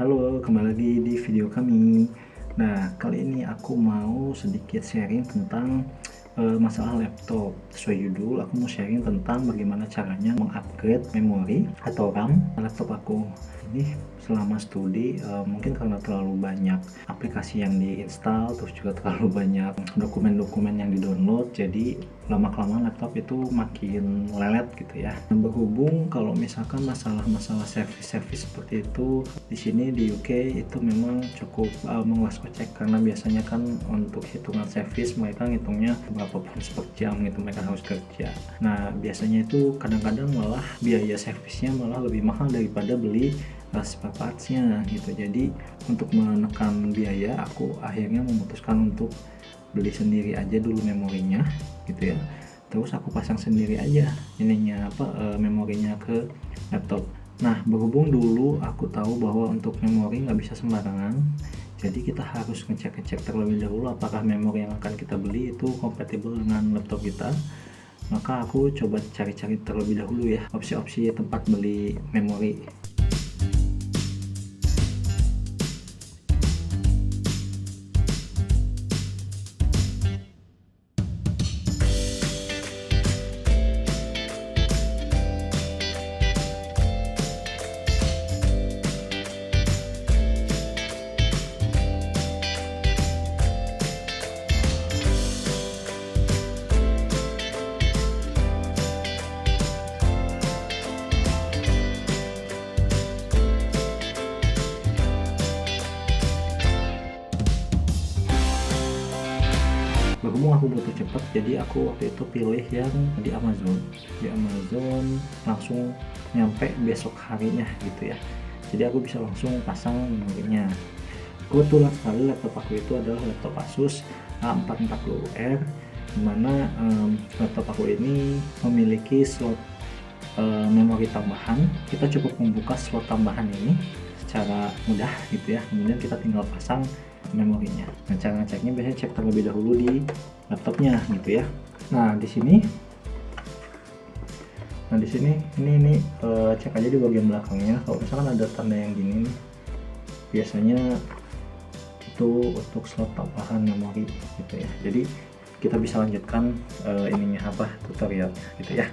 Halo, kembali lagi di video kami. Nah, kali ini aku mau sedikit sharing tentang masalah laptop. Sesuai judul, aku mau sharing tentang bagaimana caranya mengupgrade memori atau RAM laptop aku. Ini selama studi mungkin karena terlalu banyak aplikasi yang diinstal, terus juga terlalu banyak dokumen-dokumen yang didownload, jadi lama-kelamaan laptop itu makin lelet gitu ya. Dan berhubung kalau misalkan masalah-masalah servis seperti itu di sini di UK itu memang cukup menguras kocek, karena biasanya kan untuk hitungan servis mereka ngitungnya berapa pounds per jam gitu mereka harus kerja. Nah, biasanya itu kadang-kadang malah biaya servisnya malah lebih mahal daripada beli spare partsnya gitu. Jadi untuk menekan biaya, aku akhirnya memutuskan untuk beli sendiri aja dulu memorinya gitu ya, terus aku pasang sendiri aja ininya memorinya ke laptop. Nah, berhubung dulu aku tahu bahwa untuk memori nggak bisa sembarangan, jadi kita harus ngecek terlebih dahulu apakah memori yang akan kita beli itu kompatibel dengan laptop kita. Maka aku coba cari-cari terlebih dahulu ya opsi-opsi tempat beli memori. Berhubung aku butuh cepat, jadi aku waktu itu pilih yang di Amazon langsung nyampe besok harinya gitu ya, jadi aku bisa langsung pasang memorinya. Kebetulan sekali laptop aku itu adalah laptop Asus A440R, dimana laptop aku ini memiliki slot memori tambahan. Kita cukup membuka slot tambahan ini secara mudah gitu ya, kemudian kita tinggal pasang memorinya. Nah, cara ngeceknya biasanya cek terlebih dahulu di laptopnya gitu ya. Nah, di sini ini cek aja di bagian belakangnya. Kalau misalkan ada tanda yang gini nih, biasanya itu untuk slot tambahan memori gitu ya. Jadi kita bisa lanjutkan tutorialnya gitu ya.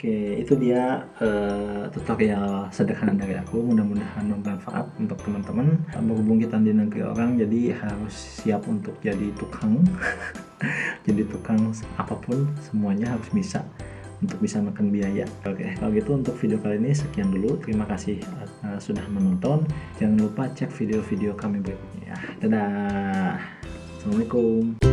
Oke, itu dia tutorial sederhana dari aku. Mudah-mudahan bermanfaat untuk teman-teman. Berhubung kita di negeri orang, jadi harus siap untuk jadi tukang. Jadi tukang apapun, semuanya harus bisa untuk bisa makan biaya. Oke, kalau gitu untuk video kali ini sekian dulu. Terima kasih sudah menonton. Jangan lupa cek video-video kami berikutnya. Dadah. Assalamualaikum.